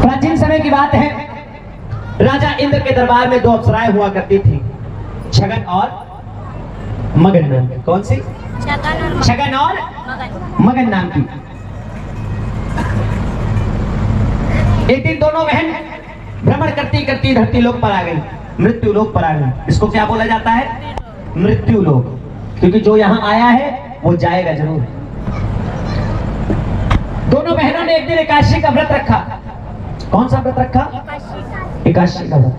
प्राचीन समय की बात है, राजा इंद्र के दरबार में दो अप्सराएं हुआ करती थी, छगन और मगन नाम की। कौन सी? छगन और मगन नाम की। एक दिन दोनों बहन भ्रमण करती करती धरती लोक पर आ गई, मृत्यु लोक पर आ गई। इसको क्या बोला जाता है? मृत्यु लोक, क्योंकि जो यहाँ आया है वो जाएगा जरूर। दोनों बहनों ने एक दिन एकादशी का व्रत रखा। कौन सा व्रत रखा? एकादशी का व्रत।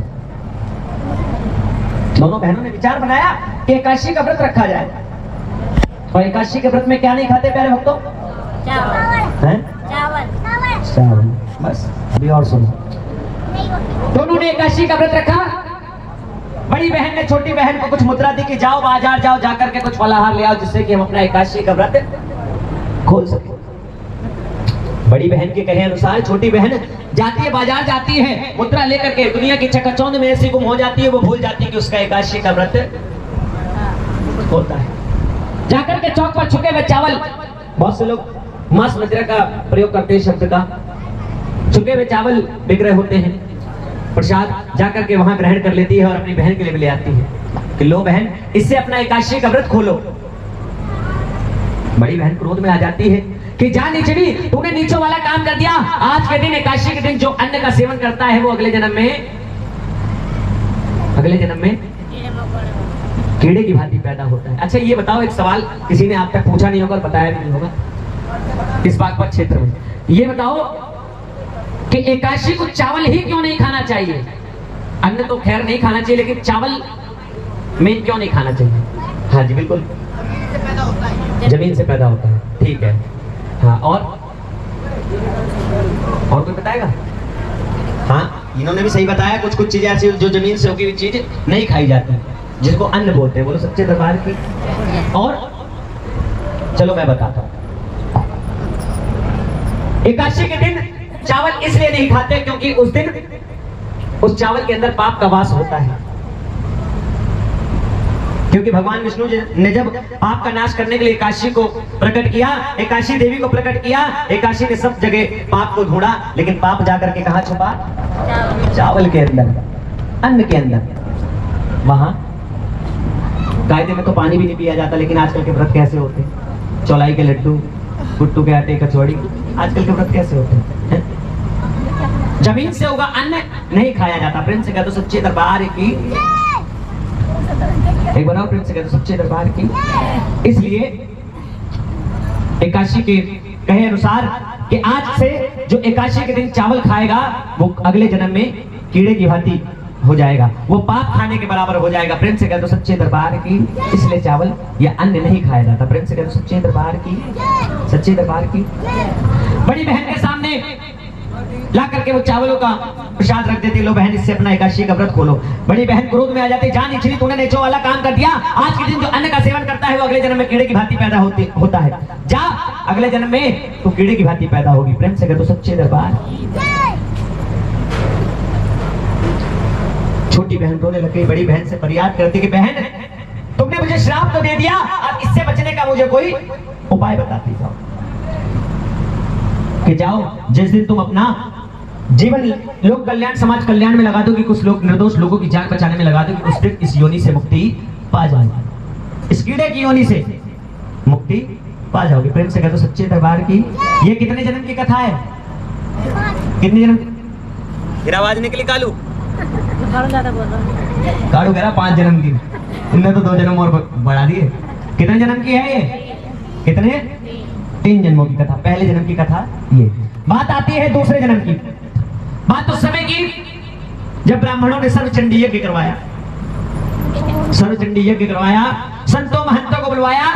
दोनों बहनों ने विचार बनाया कि एकादशी का व्रत रखा जाए। और एकादशी के व्रत में क्या नहीं खाते प्यारे भक्तों? चावल। बस अभी और सुनो। दोनों ने एकादशी का व्रत रखा। बड़ी बहन ने छोटी बहन को कुछ मुद्रा दी कि जाओ बाजार जाओ, जाकर के कुछ फलाहार ले आओ जिससे कि हम अपना एकादशी का व्रत खोल सके। बड़ी बहन के कहे अनुसार छोटी बहन जाती है, बाजार जाती है, मुद्रा लेकर के दुनिया की चकाचौंध में ऐसी गुम हो जाती है, वो भूल जाती है कि उसका एकादशी का व्रत होता है। जाकर के चौक पर छुके हुए चावल, बहुत से लोग मांस मदिरा का प्रयोग करते हैं शब्द का, छुके हुए चावल बिक रहे होते हैं, प्रसाद जाकर के वहां ग्रहण कर लेती है और अपनी बहन के लिए भी ले आती है कि लो बहन, इससे अपना एकादशी का व्रत खोलो। बड़ी बहन क्रोध में आ जाती है कि जा नीचनी, तूने नीचों वाला काम कर दिया। आज के दिन, एकादशी के दिन जो अन्न का सेवन करता है वो अगले जन्म में कीड़े की भांति पैदा होता है। अच्छा ये बताओ, एक सवाल किसी ने आप तक पूछा नहीं होगा और बताया भी नहीं होगा इस बागपत क्षेत्र में, ये बताओ कि एकादशी को चावल ही क्यों नहीं खाना चाहिए? अन्न तो खैर नहीं खाना चाहिए, लेकिन चावल में क्यों नहीं खाना चाहिए? हाँ जी बिल्कुल, जमीन से पैदा होता है, ठीक है। हाँ और कोई बताएगा? हाँ इन्होंने भी सही बताया, कुछ कुछ चीजें ऐसी जो जमीन से उगी हुई चीज नहीं खाई जाती, जिसको अन्न बोलते हैं। बोलो सच्चे दरबार की। और चलो मैं बताता हूं, एकादशी के दिन चावल इसलिए नहीं खाते क्योंकि उस दिन उस चावल के अंदर पाप का वास होता है। क्योंकि भगवान विष्णु ने जब पाप का नाश करने के लिए एकादशी को प्रकट किया, एकादशी देवी को प्रकट किया, एकादशी ने सब जगह पाप को ढूंढा, लेकिन पाप जाकर के कहां छुपा? चावल के अंदर, अन्न के अंदर। वहां कायदे में तो पानी भी नहीं पिया जाता, लेकिन आजकल के व्रत कैसे होते हैं? चौलाई के लड्डू, गुट्टू के आटे, कचौड़ी, आजकल के व्रत कैसे होते हैं? जमीन से होगा अन्न नहीं खाया जाता। प्रेम से कह दो सच्चे दरबार की। एक बनाओ प्रेम से कह दो सच्चे दरबार की। इसलिए एकादशी के कहे अनुसार कि आज से जो एकादशी के दिन चावल खाएगा वो अगले जन्म में कीड़े की भांति हो जाएगा, वो पाप खाने के बराबर हो जाएगा। प्रेम से कह दो सच्चे दरबार की। इसलिए चावल या अन्न नहीं खाया जाता। प्रेम से कह दो सच्चे दरबार की, सच्चे दरबार की। बड़ी बहन के सामने ला करके वो चावलों का प्रसाद रख देती, लो बहन इससे अपना एकादशी का व्रत खोलो। बड़ी बहन क्रोध में आ जाती, जान इछली, तूने नेचो वाला काम कर दिया। आज के दिन जो अन्न का सेवन करता है वो अगले जन्म में कीड़े की भांति पैदा होता है। जा अगले जन्म में तू कीड़े की भांति पैदा होगी। प्रेम से कह दो सच्चे दरबार। छोटी बहन रोने लग गई, बड़ी बहन से फरियाद करती कि बहन तुमने मुझे श्राप तो दे दिया, अब इससे बचने का मुझे कोई उपाय बताती जाओ। कि जाओ जिस दिन तुम अपना जीवन लोक कल्याण, समाज कल्याण में लगा दो, कि कुछ लोग निर्दोष लोगों की जान बचाने में लगा दो, कि उस दिन इस योनि से मुक्ति पा जाओगे, इस कीड़े की योनि से मुक्ति पा जाओगे। प्रेम से कह दो सच्चे दरबार की। ये कितने जन्म की कथा है? कितने जन्म? फिर आवाज निकली कालू, कालू कह रहा 5 जन्म की, इनने तो 2 जन्म और बढ़ा दिए। कितने जन्म की है ये? कितने? 3 जन्मों की कथा। पहले जन्म की कथा ये। बात आती है दूसरे जन्म की। बात उस समय की जब ब्राह्मणों ने सर्वचंडी यज्ञ करवाया, सर्वचंडी यज्ञ करवाया, संतों महंतों को बुलवाया।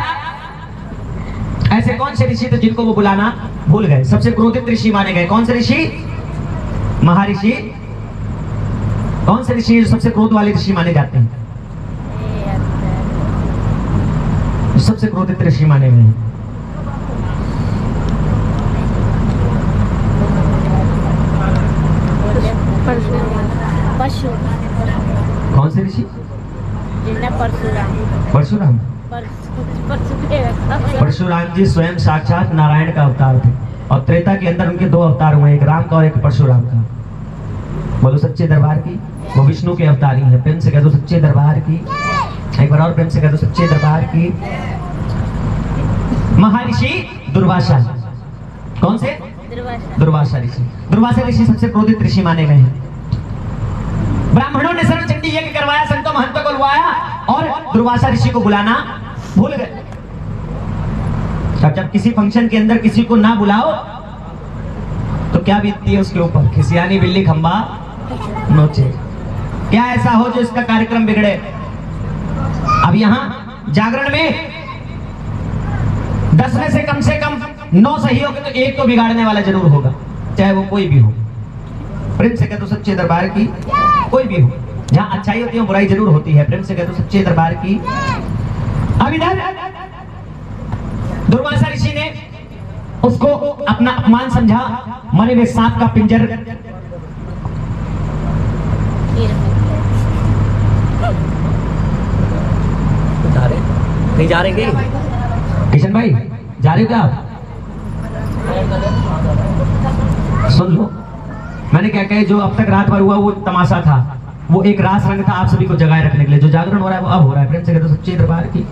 ऐसे कौन से ऋषि थे जिनको वो बुलाना भूल गए? सबसे क्रोधित ऋषि माने गए। कौन से ऋषि? महर्षि। कौन से ऋषि जो सबसे क्रोध वाले ऋषि माने जाते हैं? सबसे क्रोधित ऋषि माने गए कौन से ऋषि? परशुराम। परशुराम जी स्वयं साक्षात नारायण का अवतार थे। और त्रेता के अंदर उनके 2 अवतार हुए, एक राम का और एक परशुराम का। बोलो सच्चे दरबार की। वो विष्णु के अवतारी हैं। प्रेम से कह दो सच्चे दरबार की। एक बार और प्रेम से कह दो सच्चे दरबार की। महर्षि दुर्वासा। कौन से? दुर्वासा ऋषि। दुर्वासा ऋषि सबसे क्रोधित ऋषि माने गए हैं। ब्राह्मणों ने सर्वचंडी यज्ञ करवाया, संतों महंतों को बुलाया और दुर्वासा ऋषि को बुलाना भूल गए। जब किसी फंक्शन के अंदर किसी को ना बुलाओ तो क्या बीतती है उसके ऊपर? खिसियानी बिल्ली खंबा नोचे। क्या ऐसा हो जो इसका कार्यक्रम बिगड़े? अब यहां जागरण में 10 में से कम 9 सही हो तो एक तो बिगाड़ने वाला जरूर होगा, चाहे वो कोई भी हो। प्रेम से कह दो सच्चे दरबार की। कोई भी हो, जहां अच्छाई होती है बुराई जरूर होती है। प्रेम से कह दो सच्चे दरबार की। अब इधर दुर्वासा ऋषि ने उसको अपना अपमान समझा। मरे हुए सांप का पिंजर नहीं जा रहे क्या किशन भाई? जा रहे हो क्या आप? सुन लो, मैंने क्या कहा, जो अब तक रात भर हुआ वो तमाशा था, वो एक रास रंग था आप सभी को जगाए रखने के लिए। जो जागरण हो रहा है वो अब हो रहा है। प्रेम से कहते सच्चे दरबार की।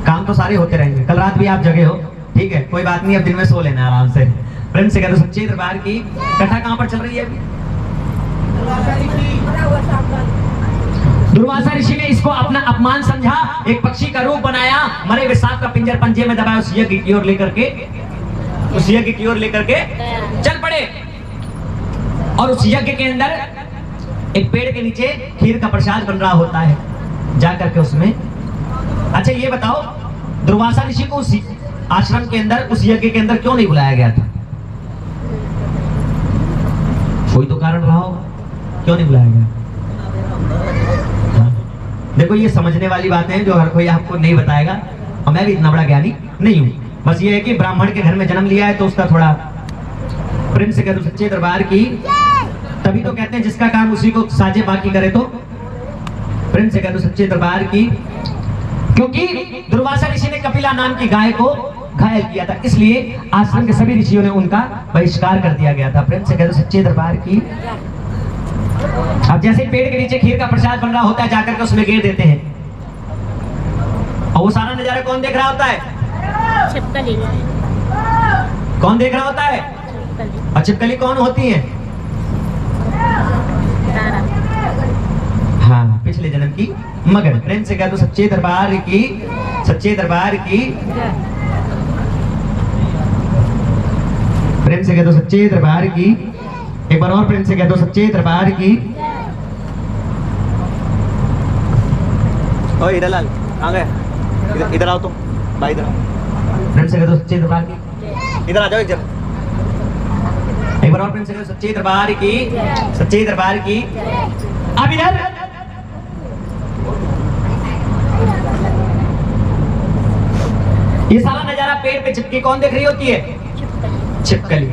काम तो सारे होते रहेंगे। कल रात भी आप जगे हो, ठीक है, कोई बात नहीं, अब दिन में सो लेना आराम से। प्रेम से कहते सच्चे दरबार की। कथा कहां पर चल रही है अभी? दुर्वासा ऋषि ने इसको अपना अपमान समझा, एक पक्षी का रूप बनाया, मरे हुए सांप का पिंजर पंजे में दबाया, उस यज्ञ की ओर लेकर के चल पड़े। और उस यज्ञ के अंदर एक पेड़ के नीचे खीर का प्रसाद बन रहा होता है। जाकर के उसमें, अच्छा ये बताओ, दुर्वासा ऋषि को उस आश्रम के अंदर, उस यज्ञ के अंदर क्यों नहीं बुलाया गया था? कोई तो कारण रहा होगा, क्यों नहीं बुलाया गया? देखो ये समझने वाली बातें हैं जो हर कोई आपको नहीं बताएगा, और मैं भी इतना बड़ा ज्ञानी नहीं हूं। बस ये है कि ब्राह्मण के घर में जन्म लिया है तो उसका थोड़ा प्रेम से कह दो सच्चे दरबार की। तभी तो कहते हैं जिसका काम उसी को साजे बाकी करे, तो प्रेम से कह दो सच्चे दरबार की। क्योंकि दुर्वासा ऋषि ने कपिला नाम की गाय को घायल किया था, इसलिए आश्रम के सभी ऋषियों ने उनका बहिष्कार कर दिया गया था। प्रेम से कह दो सच्चे दरबार की। अब जैसे पेड़ के नीचे खीर का प्रसाद बन रहा होता है, जाकर के उसमें गिर देते हैं, और वो सारा नजारा कौन देख रहा होता है? छिपकली। कौन देख रहा होता है? और छिपकली कौन होती है? हाँ, पिछले जन्म की मगर। प्रेम से कह दो सच्चे दरबार की। सच्चे दरबार की। प्रेम से कह दो सच्चे दरबार की। एक बार और प्रेम से कह दो सच्चे दरबार की। ओ हीरालाल कहाँ गए? इधर आओ तुम भाई, इधर आओ। प्रेम से कह दो सच्चे दरबार की। इधर आ जाओ एक जगह। एक बार और प्रेम से कह दो सच्चे दरबार की। सच्चे दरबार की। अब इधर ये सारा नजारा पेड़ पे चिपकी कौन देख रही होती है? छिपकली।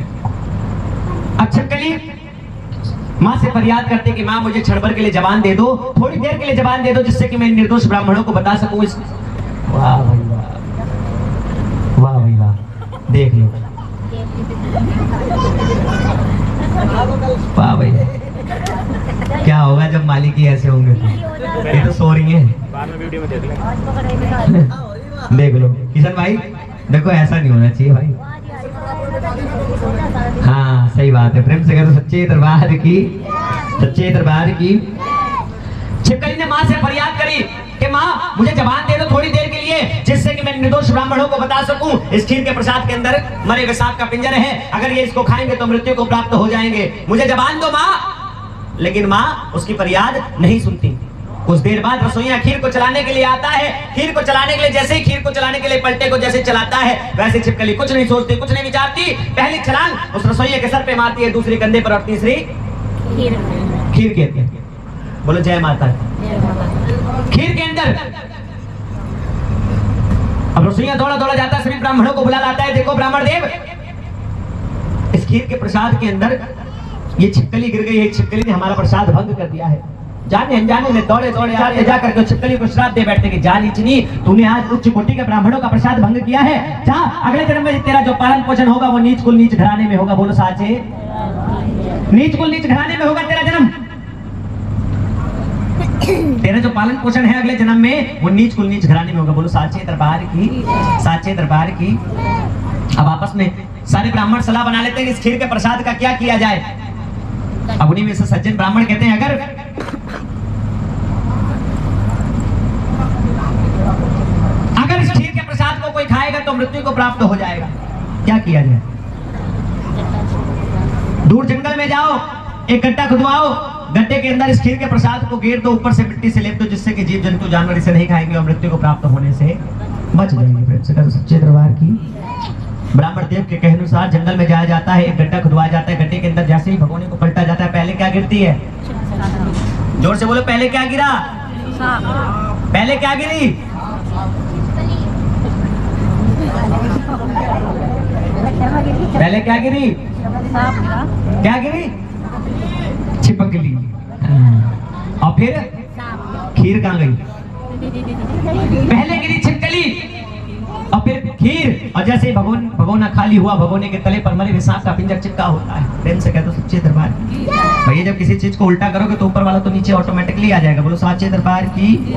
अब छिपकली माँ से फरियाद करते कि माँ मुझे क्षण भर के लिए जबान दे दो, थोड़ी देर के लिए जबान दे दो, जिससे कि मैं निर्दोष ब्राह्मणों को बता सकूं इस। वाह भाई वाह, वाह भाई वाह, देख लो, वाह भाई। क्या होगा जब मालिक ही ऐसे होंगे? ये तो सो रही है, देख लो किशन भाई, देखो ऐसा नहीं होना चाहिए भाई। हाँ सही बात है। प्रेम से कह दो सच्चे दरबार की। सच्चे दरबार की। छिपकली ने माँ से फरियाद करी कि माँ मुझे जबान दे दो थोड़ी देर के लिए, जिससे कि मैं निर्दोष ब्राह्मणों को बता सकूं इस खीर के प्रसाद के अंदर मरे हुए सांप का पिंजर है, अगर ये इसको खाएंगे तो मृत्यु को प्राप्त हो जाएंगे, मुझे जबान दो माँ। लेकिन माँ उसकी फरियाद नहीं सुनती। कुछ देर बाद रसोइया खीर को चलाने के लिए आता है। खीर को चलाने के लिए, जैसे ही खीर को चलाने के लिए पलटे को जैसे चलाता है, वैसे छिपकली कुछ नहीं सोचती, कुछ नहीं विचारती, पहली छलांग उस रसोइया के सर पे मारती है, दूसरी कंधे पर और तीसरी खीर के अंदर। बोलो जय माता। खीर के अंदर अब रसोइया दौड़ा दौड़ा जाता है, सभी ब्राह्मणों को बुला लाता है, देखो ब्राह्मण देव, इस खीर के प्रसाद के अंदर ये छिपकली गिर गई है, छिपकली ने हमारा प्रसाद भंग कर दिया है। जाने अनजाने में दौड़े दौड़े आते जाकर के छिपकली को श्राप दे बैठते कि जा नीचनी, तूने आज उच्च कोटि के ब्राह्मणों का प्रसाद भंग किया है, जा अगले जन्म में तेरा जो पालन पोषण होगा वो नीच कुल नीच घराने में होगा। बोलो साचे, नीच कुल नीच घराने में होगा तेरा जन्म। तेरा जो पालन पोषण है अगले जन्म में वो नीच कुल नीच घराने में होगा। बोलो साचे दरबार की, साचे दरबार की। अब आपस में सारे ब्राह्मण सलाह बना लेते हैं कि इस खीर के प्रसाद का क्या किया जाए। अब उन्हीं में से सज्जन ब्राह्मण कहते हैं अगर इस खीर के प्रसाद को कोई खाएगा तो मृत्यु को प्राप्त हो जाएगा। क्या किया जाए? दूर जंगल में जाओ, एक गड्ढा खुदवाओ, गड्ढे के अंदर इस खीर के प्रसाद को घेर दो, ऊपर से मिट्टी से लेप दो, जिससे कि जीव जंतु जानवर इसे नहीं खाएंगे और मृत्यु को प्राप्त होने से बच जाएंगे। प्रेम से कहो सच्चे दरबार की। ब्राह्मण देव के कहने अनुसार जंगल में जाया जाता है, एक गड्ढा खुदवाया जाता है, गड्ढे के अंदर जैसे ही भगोने को पलटा जाता है, पहले क्या गिरती है? जोर से बोलो, पहले क्या गिरा? पहले क्या गिरी? पहले क्या गिरी? क्या गिरी? छिपकली। और फिर खीर कहाँ गई? पहले गिरी छिपकली और फिर खीर, और जैसे ही भगोना खाली हुआ, भगोने के तले पर मरे हुए सांप का पिंजर चिपका होता है। प्रेम से कह दो सच्चे दरबार की। भैया जब किसी चीज को उल्टा करोगे तो ऊपर वाला तो नीचे ऑटोमेटिकली आ जाएगा। बोलो सच्चे दरबार की।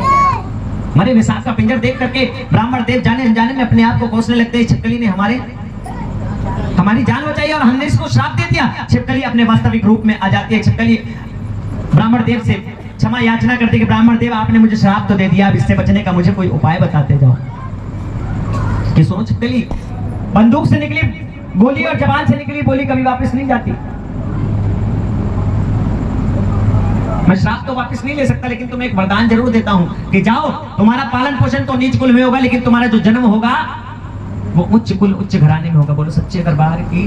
मरे हुए सांप का पिंजर देख करके ब्राह्मण देव जाने अनजाने में अपने आप को कोसने लगते हैं, छिपकली ने हमारी जान बचाई और हमने इसको श्राप दे दिया। छिपकली अपने वास्तविक रूप में आ जाती है। छिपकली ब्राह्मण देव से क्षमा याचना करती है कि ब्राह्मण देव आपने मुझे श्राप तो दे दिया, अब इससे बचने का मुझे कोई उपाय बताते जाओ। कि सुनो छिपकली, बंदूक से निकली गोली और जबान से निकली बोली कभी वापस नहीं जाती। मैं श्राप तो वापस नहीं ले सकता, लेकिन तुम्हें एक वरदान जरूर देता हूं कि जाओ, तुम्हारा पालन पोषण तो नीच कुल में होगा, लेकिन तुम्हारा जो जन्म होगा वो उच्च कुल उच्च घराने में होगा। बोलो सच्चे दरबार की।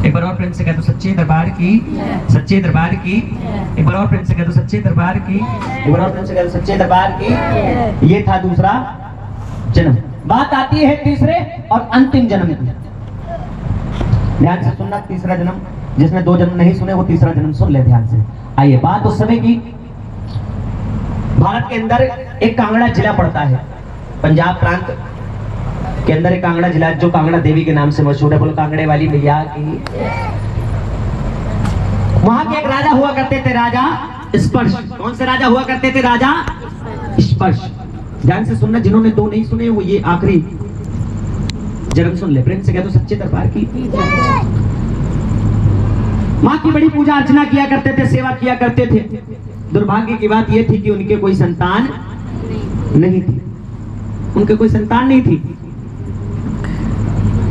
एक बार और प्रेम से कह दो सच्चे दरबार की, सच्चे दरबार की। एक बार और प्रेम से कह दो सच्चे दरबार की, एक बार और प्रेम से कह दो सच्चे दरबार की। ये था दूसरा जन्म। बात आती है तीसरे और अंतिम जन्म की। ध्यान से सुनना, तीसरा जन्म, जिसने दो जन्म नहीं सुने वो तीसरा जन्म सुन ले ध्यान से। आइए, बात उस समय की, भारत के अंदर एक कांगड़ा जिला पड़ता है, पंजाब प्रांत के अंदर एक कांगड़ा जिला, जो कांगड़ा देवी के नाम से मशहूर है। बोलो कांगड़े वाली मैया की। वहां के एक राजा हुआ करते थे, राजा स्पर्श। कौन से राजा हुआ करते थे? राजा स्पर्श। ध्यान से सुनना, जिन्होंने दो नहीं सुने वो ये आखिरी जन्म सुन ले। प्रेम से कह दो सच्चे दरबार की। माँ की बड़ी पूजा अर्चना किया करते थे, सेवा किया करते थे। दुर्भाग्य की बात यह थी कि उनके कोई संतान नहीं थी, उनके कोई संतान नहीं थी।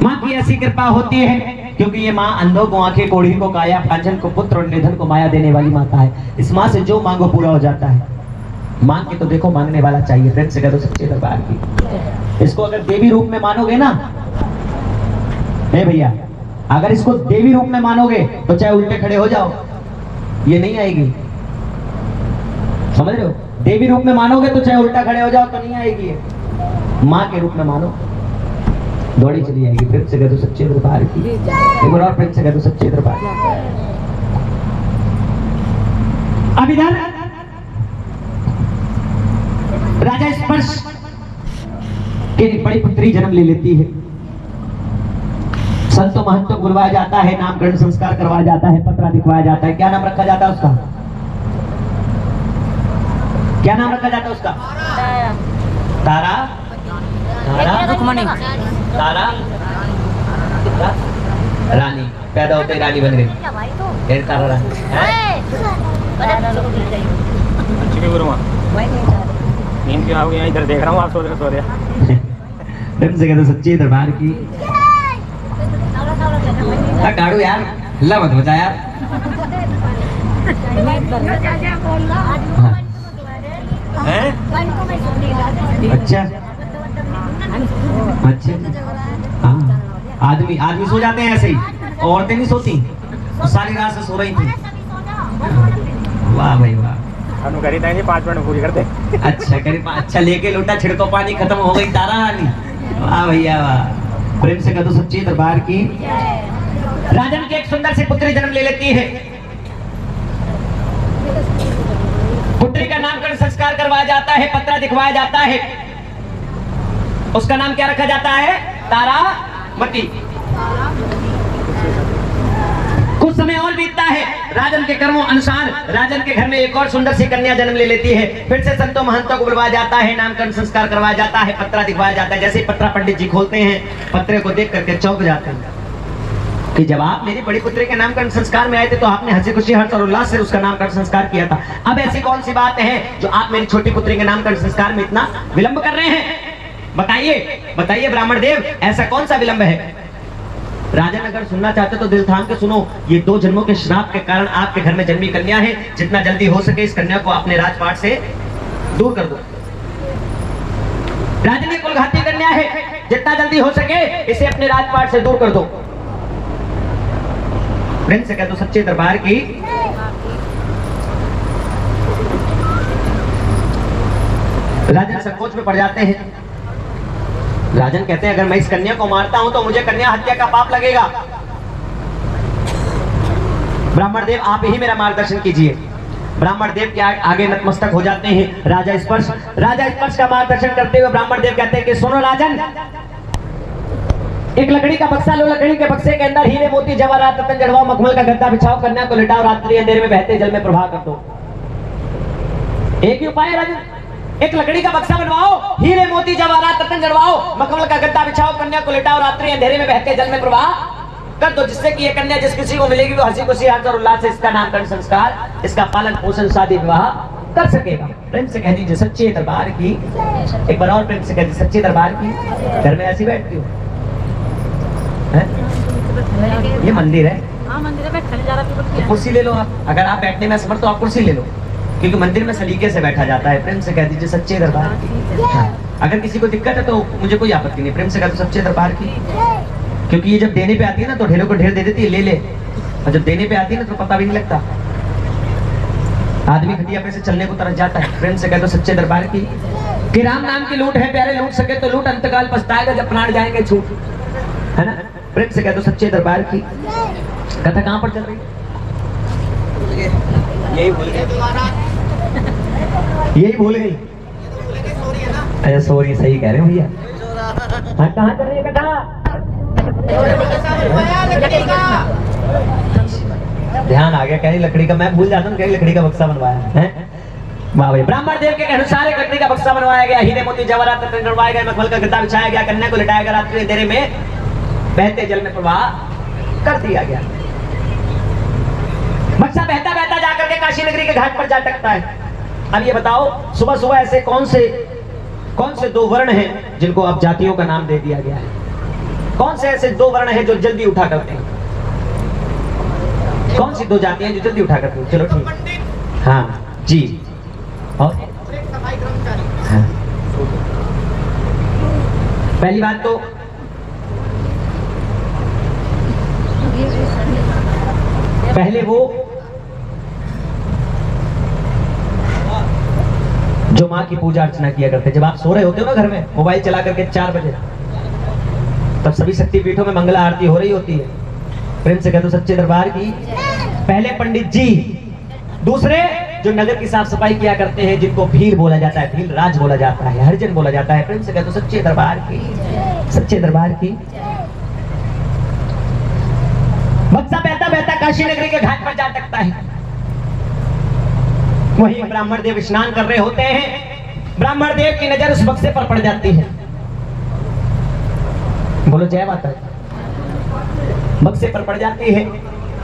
माँ की ऐसी कृपा होती है क्योंकि ये माँ अंधों को आंखें, कोढ़ी को काया, भांजन को पुत्र और निधन को माया देने वाली माता है। इस माँ से जो मांगो पूरा हो जाता है। मांग के तो देखो, मांगने वाला चाहिए। फ्रेंड से कह दो सच्चे दरबार की। इसको अगर देवी रूप में मानोगे ना, हे भैया, अगर इसको देवी रूप में मानोगे तो चाहे उल्टे खड़े हो जाओ, ये नहीं आएगी। समझ रहे हो? देवी रूप में मानोगे तो चाहे उल्टा खड़े हो जाओ तो नहीं आएगी। माँ के रूप में मानो, दौड़ी चली आएगी। फिर से कह दो सच्चे दरबार की। एक बार और फिर से कह दो सच्चे दरबार। अब इधर राजा स्पर्श की बड़ी पुत्री जन्म ले लेती है। संतो महंतो बुलवाया जाता है, नामकरण संस्कार करवाया जाता है, पत्रा दिखवाया जाता है। क्या नाम रखा जाता है उसका? क्या नाम रखा जाता है उसका? तारा, तारा, रुक्मणी, तारा, रानी। पैदा होते ही रानी बन गई। फिर तारा रानी। नींद क्यों आ गई? इधर देख रहा हूँ, आप सो रहे। प्रेम से कहते सच्चे दरबार की। गाड़ू यार, ला मत बचा यार। अच्छा अच्छा, हाँ, आदमी सो जाते हैं ऐसे ही, औरतें नहीं सोती। सारी रात से सो रही थी। वाह भाई वाह। करी 5 मिनट पूरी करते। अच्छा करी, अच्छा लेके लौटा, छिड़को पानी, खत्म हो गई तारा रानी। वाह भैया वाह। प्रेम से कह दो सच्ची दरबार की। राजन की एक सुंदर सी पुत्री जन्म ले लेती है। पुत्री करवाया जाता है, पत्रा दिखवाया जाता है, उसका नाम क्या रखा जाता है? तारामती। कुछ समय और बीतता है, राजन के कर्मों अनुसार राजन के घर में एक और सुंदर सी कन्या जन्म ले लेती है। फिर से संतों महंतों को बुलवाया जाता है, नामकरण संस्कार करवाया जाता है, पत्रा दिखवाया जाता है। जैसे ही पत्रा पंडित जी खोलते हैं, पत्रे को देख करके चौंक जाते हैं कि जब आप मेरी बड़ी पुत्री के नामकरण संस्कार में आए थे तो आपने हंसी खुशी हर्ष और उल्लास से उसका नामकरण संस्कार किया था। अब ऐसी कौन सी बात है जो आप मेरी छोटी पुत्री के नामकरण संस्कार में इतना विलंब कर रहे हैं? बताइए बताइए ब्राह्मण देव, ऐसा कौन सा विलंब है? राजन अगर सुनना चाहते तो दिल थाम के सुनो। ये 2 जन्मों के श्राप के कारण आपके घर में जन्मी कन्या है। जितना जल्दी हो सके इस कन्या को अपने राजपाट से दूर कर दो। राजन एक कुलघाती कन्या है, जितना जल्दी हो सके इसे अपने राजपाट से दूर कर दो। प्रिंस से कह दो सच्चे दरबार की। राजन संकोच में पड़ जाते हैं। राजन कहते हैं अगर मैं इस कन्या को मारता हूं तो मुझे कन्या हत्या का पाप लगेगा। ब्राह्मण देव आप ही मेरा मार्गदर्शन कीजिए। ब्राह्मण देव के आगे नतमस्तक हो जाते हैं। राजा स्पर्श का मार्गदर्शन करते हुए ब्राह्मण देव कहते हैं कि सुनो राजन, एक लकड़ी का बक्सा लो, लकड़ी के बक्से के अंदर हीरे मोती जवाहरात रत्न जड़वाओ, मखमल का गद्दा बिछाओ, कन्या को लिटाओ, रात्रि अंधेरे में बहते जल में प्रवाह कर दो। एक ही उपाय है राजन, एक लकड़ी का बक्सा बनवाओ, हीरे मोती जवाहरात रत्न जड़वाओ, मखमल का गद्दा बिछाओ, कन्या को लिटाओ, रात्रि अंधेरे में बहते जल में प्रवाह कर दो, जिससे कि ये कन्या जिस किसी को मिलेगी वो हंसी खुशी हर्ष और उल्लास से इसका नामकरण संस्कार, इसका पालन पोषण शादी विवाह कर सकेगा। प्रेम से कह दीजिए सच्चे दरबार की। एक बार और प्रेम से कह दीजिए सच्चे दरबार की। घर में ऐसी बैठती हो? ये मंदिर है, कुर्सी ले लो आप। अगर आप बैठने में असमर्थ तो आप कुर्सी ले लो, क्योंकि मंदिर में सलीके से बैठा जाता है। प्रेम से कह दीजिए सच्चे दरबार की। हाँ। अगर किसी को दिक्कत है तो मुझे कोई आपत्ति नहीं, प्रेम से कह दो सच्चे दरबार की। क्योंकि ये जब देने पे आती है ना तो ढेरों को ढेर दे देती है, ले ले, और जब देने पे आती है ना तो पता भी नहीं लगता, आदमी खटिया पे से चलने को तरस जाता है। प्रेम से कह दो सच्चे दरबार की। कि राम नाम की लूट है प्यारे, लूट सके तो लूट, अंतकाल पछताएगा जब प्राण जाएंगे छूट, है ना? प्रेम से कह दो सच्चे दरबार की। कथा कहाँ पर चल रही है? यही भूल गई, यही भूल गई। अच्छा सॉरी, सही कह रहे हो भैया। हाँ कहाँ चल रही है कथा? ध्यान आ गया, कह रही लकड़ी का, मैं भूल जाता हूँ, कह रही लकड़ी का बक्सा बनवाया है। वाह भाई, ब्राह्मण देव के अनुसार एक लकड़ी का बक्सा बनवाया गया, हीरे मोती जवाहरात रत्न जड़वाए गए, मखमल का गद्दा बिछाया गया, कन्या को लिटाया गया, रात्रि अंधेरे में बहते जल में प्रवाह कर दिया गया। बक्सा बहता बहता जाकर के काशी नगरी के घाट पर जा टकता है। अब ये बताओ सुबह सुबह ऐसे कौन से 2 वर्ण हैं जिनको अब जातियों का नाम दे दिया गया है? कौन से ऐसे 2 वर्ण हैं जो जल्दी उठा करते हैं? कौन सी 2 जातियां जो जल्दी उठा करते हैं? चलो ठीक, हाँ जी। और हाँ। पहली बात तो पहले वो जो माँ की पूजा अर्चना किया करते। जब आप सो रहे होते हो ना घर में मोबाइल चला करके 4 बजे, तब सभी शक्तिपीठों में मंगला आरती हो रही होती है। प्रेम से कह दो सच्चे दरबार की। पहले पंडित जी, दूसरे जो नगर की साफ सफाई किया करते हैं, जिनको भील बोला जाता है, भील राज बोला जाता है, हरिजन बोला जाता है। प्रेम से कह दो सच्चे दरबार की, सच्चे दरबार की। बक्सा बहता बहता काशी नगरी के घाट पर जा सकता है। वही ब्राह्मण देव स्नान कर रहे होते हैं। ब्राह्मण देव की नजर उस बक्से पर पड़ जाती है। बोलो जय माता। बक्से पर पड़ जाती है।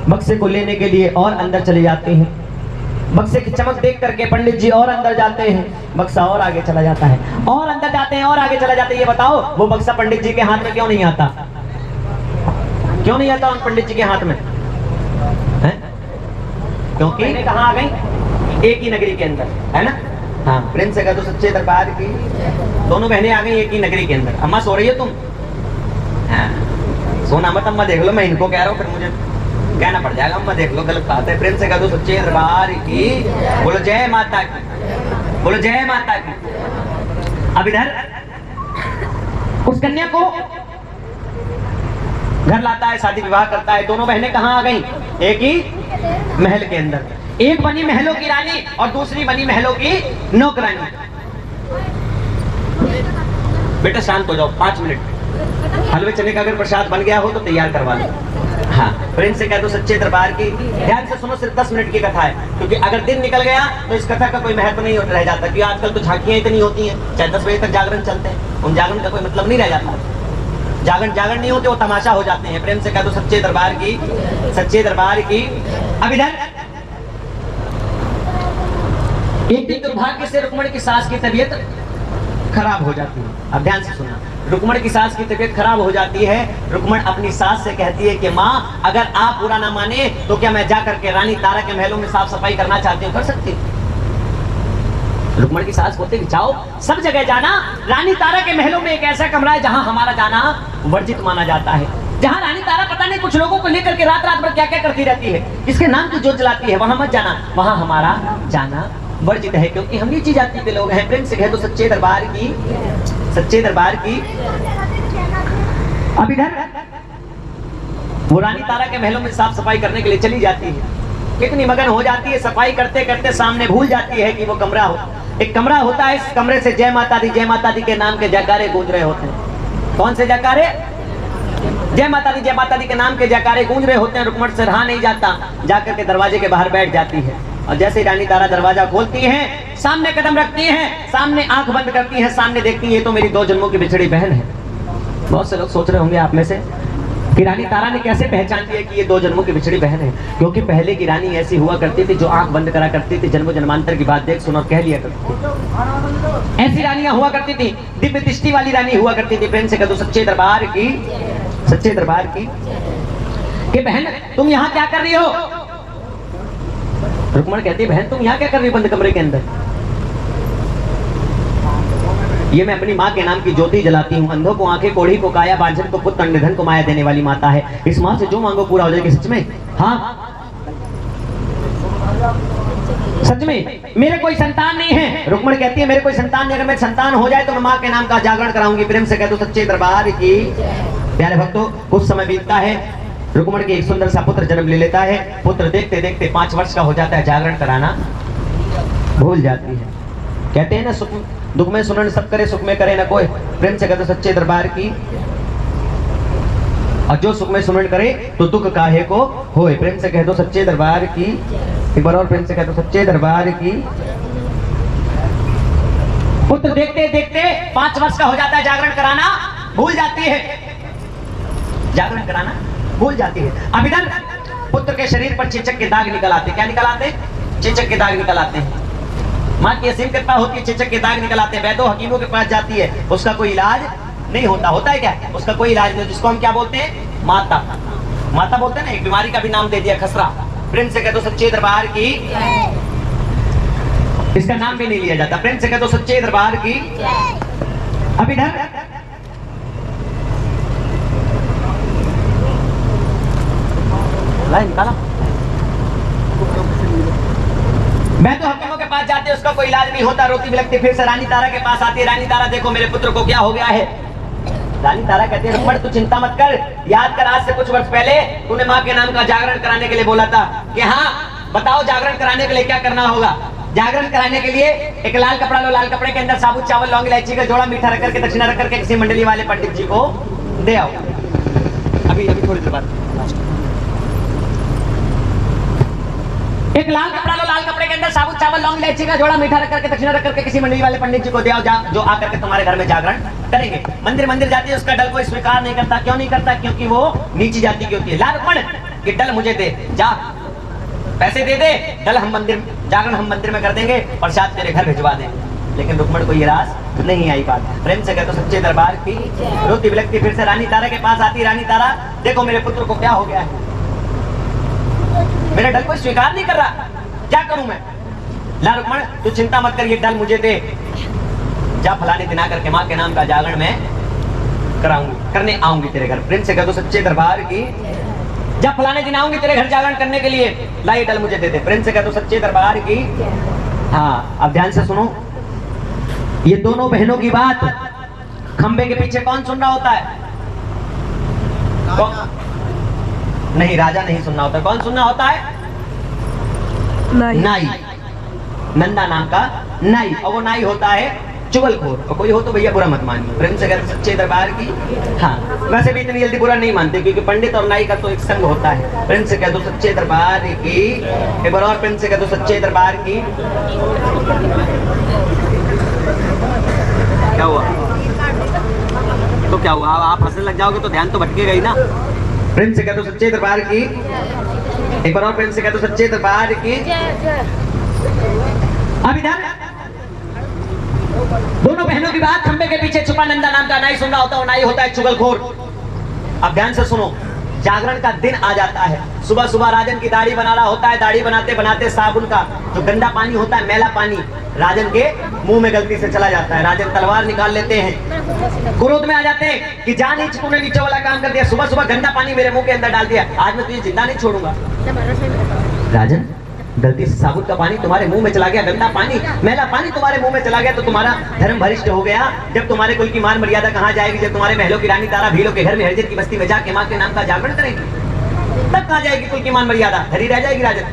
बक्से को लेने के लिए और अंदर चले जाते हैं। बक्से की चमक देख करके पंडित जी और अंदर जाते हैं। बक्सा और आगे चला जाता है, और अंदर जाते हैं, और आगे चला जाते हैं। ये बताओ वो बक्सा पंडित जी के हाथ में क्यों नहीं आता? क्यों नहीं आता उन पंडित जी के हाथ में? है? क्योंकि कहाँ आ गई? एक ही नगरी के अंदर, है ना? हाँ, प्रेम से कह दो सच्चे दरबार की। दोनों बहनें आ गई एक ही नगरी के अंदर। अम्मा सो रही हो तुम? हाँ, सोना मत अम्मा, देख लो, मैं इनको कह रहा हूँ, फिर मुझे कहना पड़ जाएगा अम्मा देख लो, गलत बात है। प्रेम से कह दो सच्चे दरबार की। बोलो जय माता की, बोलो जय माता की। अब इधर उस कन्या को घर लाता है, शादी विवाह करता है। दोनों बहनें कहाँ आ गई? एक ही महल के अंदर। एक बनी महलों की रानी और दूसरी बनी महलों की नौकरानी। बेटा शांत हो जाओ, 5 मिनट। हलवे चने का अगर प्रसाद बन गया हो तो तैयार करवा लो। हाँ, प्रेम से कह दो सच्चे दरबार की। ध्यान से सुनो, सिर्फ 10 मिनट की कथा है, क्योंकि अगर दिन निकल गया तो इस कथा का कोई महत्व नहीं रह जाता। क्योंकि आजकल तो झांकियां इतनी होती हैं, चाहे 10 बजे तक जागरण चलते हैं, उन जागरण का कोई मतलब नहीं रह जाता। जागरण नहीं होते, वो तमाशा हो जाते हैं। प्रेम से कह दो सच्चे दरबार की, सच्चे दरबार की। अब इधर एक दिन दुर्भाग्य से रुक्मण की सास की तबीयत खराब हो जाती है। अब ध्यान से सुनना, रुक्मण की सास की तबीयत खराब हो जाती है। रुक्मण अपनी सास से कहती है कि माँ, अगर आप बुरा ना माने तो क्या मैं जाकर के रानी तारा के महलों में साफ सफाई करना चाहती हूँ, कर सकती हूँ? रुक्मण की सास बोलती है जाओ, सब जगह जाना। रानी तारा के महलों में एक ऐसा कमरा है जहां हमारा जाना वर्जित माना जाता है, जहां रानी तारा पता नहीं कुछ लोगों को लेकर के रात रात भर क्या क्या करती रहती है, किसके नाम की जोत जलाती है, वहां मत जाना, वहां हमारा जाना वर्जित है, क्योंकि हम नीची जाति के लोग हैं। प्रेम से कह दो सच्चे दरबार की, सच्चे दरबार की। अब इधर वो रानी तारा के महलों में साफ सफाई करने के लिए चली जाती है। कितनी मगन हो जाती है, सफाई करते करते सामने भूल जाती है कि वो कमरा हो, एक कमरा होता है। इस कमरे से जय माता दी के नाम के जयकारे गूंज रहे होते हैं। कौन से जयकारे? जय माता दी के नाम के जयकारे गूंज रहे होते हैं। रुक्मण से रहा नहीं जाता, जाकर के दरवाजे के बाहर बैठ जाती है। और जैसे ही रानी तारा दरवाजा खोलती है, सामने कदम रखती है, सामने आंख बंद करती है, सामने देखती है तो मेरी 2 जन्मों की बिछड़ी बहन है। बहुत से लोग सोच रहे होंगे आप में से कि रानी तारा ने कैसे पहचान लिया कि ये 2 जन्मों की बिछड़ी बहन है? क्योंकि पहले की रानी ऐसी हुआ करती थी जो आंख बंद करा करती थी, जन्म जन्मांतर की बात देख सुन और कह लिया करती थी। ऐसी रानियां हुआ करती थी, दिव्य दृष्टि वाली रानी हुआ करती थी। प्रेम से कह दो सच्चे दरबार की, सच्चे दरबार की। कि बहन तुम यहाँ क्या कर रही हो? रुक्मण कहती है बहन तुम यहाँ क्या कर रही हो बंद कमरे के अंदर? ये मैं अपनी माँ के नाम की ज्योति जलाती हूँ। अंधों को आंखें, कोढ़ी को काया, बांझन को पुत्र, निधन को माया देने वाली माता है। इस माँ से जो मांगो पूरा हो जाएगा। सच में? हाँ सच में मेरे कोई संतान नहीं है। रुक्मण कहती है मेरे कोई संतान नहीं, अगर मेरे संतान हो जाए तो मैं माँ के नाम का जागरण कराऊंगी। प्रेम से कह दो सच्चे दरबार की। प्यारे भक्तों, कुछ समय बीतता है, रुक्मण के एक सुंदर सा पुत्र जन्म ले लेता है। पुत्र देखते देखते 5 वर्ष का हो जाता है, जागरण कराना भूल जाती है। कहते हैं ना सुख दुख में सुनन सब करे, सुख में करे ना कोई। प्रेम से कहते सच्चे दरबार की। और जो सुख में सुमरण करे तो दुख काहे को होए। प्रेम से कह दो सच्चे दरबार की। एक बार और प्रेम से कह दो सच्चे दरबार की। पुत्र देखते देखते 5 वर्ष का हो जाता है, जागरण कराना भूल जाती है, जागरण कराना भूल जाती है। अब इधर पुत्र के शरीर पर चेचक के दाग निकल आते। क्या निकल आते? चेचक के दाग निकल आते हैं। माँ की असीम कृपा होती है, चेचक के दाग निकल आते हैं। वैद्यों हकीमों के पास जाती है, उसका कोई इलाज नहीं होता। होता है क्या? उसका कोई इलाज नहीं, जिसको हम क्या बोलते हैं? माता। माता बोलते हैं ना, एक बीमारी का भी नाम दे दिया, खसरा। प्रेम से कह दो सच्चे दरबार की। इसका नाम भी नहीं लिया जाता। प्रेम से कह दो सच्चे दरबार की। अब इधर लाइन निकाला। मैं तो हकीमों के पास जाते, उसका कोई इलाज नहीं होता। रोती बिलखती फिर से रानी तारा के पास आती है। रानी तारा देखो मेरे पुत्र को क्या हो गया है। रानी तारा कहती है रुक्मण तू चिंता मत कर, याद कर आज से कुछ वर्ष पहले तूने माँ के नाम का जागरण कराने के लिए बोला था कि हाँ बताओ जागरण कराने के लिए क्या करना होगा। जागरण कराने के लिए एक लाल कपड़ा लो, लाल कपड़े के अंदर साबुत चावल, लौंग, इलायची का जोड़ा, मीठा रख करके, दक्षिणा रख करके किसी मंडली वाले पंडित जी को दे आओ। अभी थोड़ी देर बाद एक लाल कपड़ा लो, लाल कपड़े के अंदर साबुत चावल, लौंग, इलायची का जोड़ा, मीठा रख करके, दक्षिणा रख करके किसी मंडली वाले पंडित जी को दे आओ, जो आकर के तुम्हारे घर में जागरण करेंगे। मंदिर जाती है, उसका डल कोई स्वीकार नहीं करता। क्यों नहीं करता? क्योंकि वो नीची जाति की होती है। ला रुक्मण ये डल मुझे दे, जा पैसे दे दे, डल हम मंदिर, जागरण हम मंदिर में कर देंगे, प्रसाद तेरे घर भिजवा देंगे। लेकिन रुक्मण को ये रास नहीं आई बात। प्रेम से कहते सच्चे दरबार की। रोती बिलखती फिर से रानी तारा के पास आती। रानी तारा देखो मेरे पुत्र को क्या हो गया है, मेरा डल कोई स्वीकार नहीं कर रहा, क्या करूं मैं? ला रुक्मण तू चिंता मत कर, ये डल मुझे दे, जा फलाने दिन आकर के माँ के नाम का जागरण मैं कराऊंगी, करने आऊंगी तेरे घर। प्रेम से कह दो सच्चे दरबार की। जा फलाने दिन आऊंगी तेरे घर जागरण करने के लिए, ला ये डल मुझे दे दे। प्रेम से कह दो सच्चे दरबार की। हाँ अब ध्यान से सुनो, ये दोनों बहनों की बात खंबे के पीछे कौन सुन रहा होता है? नहीं, राजा नहीं सुनना होता। कौन सुनना होता है? नाई। नंदा नाम का नाई, और वो नाई होता है चुगलखोर। और कोई हो तो भैया बुरा मत मानिए, प्रेम से कहते सच्चे दरबार की। हाँ, वैसे भी इतनी जल्दी बुरा नहीं मानते, क्योंकि पंडित और नाई का तो एक संग होता है। प्रेम से कह दो सच्चे दरबार की। एक बार और प्रेम से कह दो सच्चे दरबार की। क्या हुआ? तो क्या हुआ? आप हंसने लग जाओगे तो ध्यान तो भटकेगा ही ना। प्रेम से कह दो सच्चे दरबार की। एक बार और प्रेम से कह दो सच्चे दरबार की। अब इधर दोनों बहनों की बात, खंबे के पीछे छुपा नंदा नाम का नाई सुन रहा होता है। नाई होता है चुगलखोर। अब ध्यान से सुनो, जागरण का दिन आ जाता है। सुबह सुबह राजन की दाढ़ी बना रहा होता है। दाढ़ी बनाते बनाते साबुन का जो गंदा पानी होता है, मैला पानी, राजन के मुंह में गलती से चला जाता है। राजन तलवार निकाल लेते हैं, क्रोध में आ जाते हैं कि जान नीच, तूने नीचे वाला काम कर दिया। सुबह सुबह गंदा पानी मेरे मुंह के अंदर डाल दिया, आज मैं तुझे जिंदा नहीं छोड़ूंगा। राजन, गलती से साबुन का पानी तुम्हारे मुंह में चला गया, गंदा पानी, मैला पानी तुम्हारे मुंह में चला गया, तो तुम्हारा धर्म भ्रष्ट हो गया। जब तुम्हारे कुल की मान मर्यादा कहाँ जाएगी? जब तुम्हारे महलों की रानी तारा भीलों के घर में हरजत की बस्ती में जाके माँ के नाम का जागरण करेगी, तब कहाँ जाएगी कुल की मान मर्यादा? धरी रह जाएगी राजन।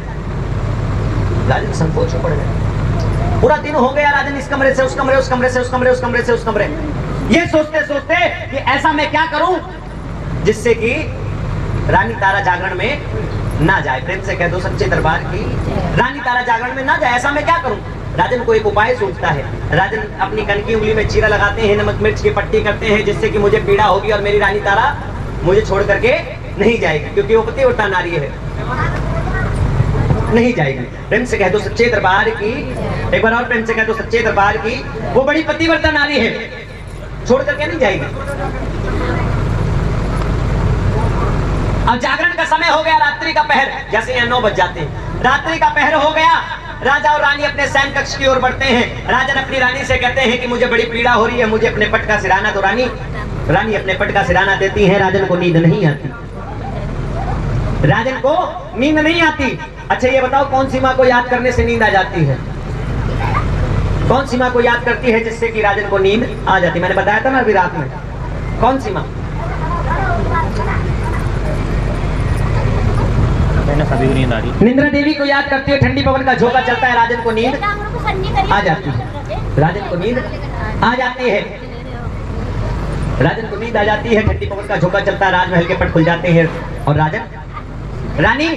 राजन संकोच में पड़ गए। पूरा दिन हो गया राजन इस कमरे से उस कमरे, उस कमरे से उस कमरे, उस कमरे से उस कमरे, ये सोचते सोचते कि ऐसा मैं क्या करूं जिससे कि रानी तारा जागरण में ना जाए। प्रेम से कह दो सच्चे दरबार की। रानी तारा जागरण में ना जाए, ऐसा मैं क्या करूं? राजन को एक उपाय सोचता है। राजन अपनी कनकी उंगली में चीरा लगाते हैं, नमक मिर्च की पट्टी करते हैं, जिससे कि मुझे पीड़ा होगी और मेरी रानी तारा मुझे छोड़ करके नहीं जाएगी, क्योंकि वो पति उल्टा नारी है, नहीं जाएगी। प्रेम से कह दो सच्चे दरबार की। एक बार और प्रेम से कह दो सच्चे दरबार की। वो बड़ी पतिव्रता नारी है, छोड़ करके नहीं जाएगी। अब जागरण का समय हो गया, रात्रि का पहर, जैसे यहाँ 9 बज जाते हैं, रात्रि का पहर हो गया। राजा और रानी अपने शयन कक्ष की ओर बढ़ते हैं। राजन अपनी रानी से कहते हैं कि मुझे बड़ी पीड़ा हो रही है, मुझे अपने पट का सिराना दो। रानी अपने पट का सिराना देती है। राजन को नींद नहीं आती, राजन को नींद नहीं आती। अच्छा ये बताओ, कौन सी माँ को याद करने से नींद आ जाती है? कौन सी माँ को याद करती है जिससे कि राजन को नींद आ जाती? मैंने बताया था ना अभी रात में, कौन सी माँ? नींद आ रही। निंद्रा देवी को याद करती है। ठंडी पवन का झोंका चलता है, राजन को नींद आ जाती है। राजन को नींद आ जाती है। राजन को नींद आ जाती है। ठंडी पवन का झोंका चलता है, राजमहल के पट खुल जाते हैं और रानी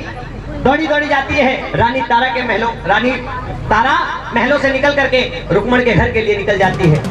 दौड़ी दौड़ी जाती है। रानी तारा महलों से निकल करके रुक्मण के घर के लिए निकल जाती है।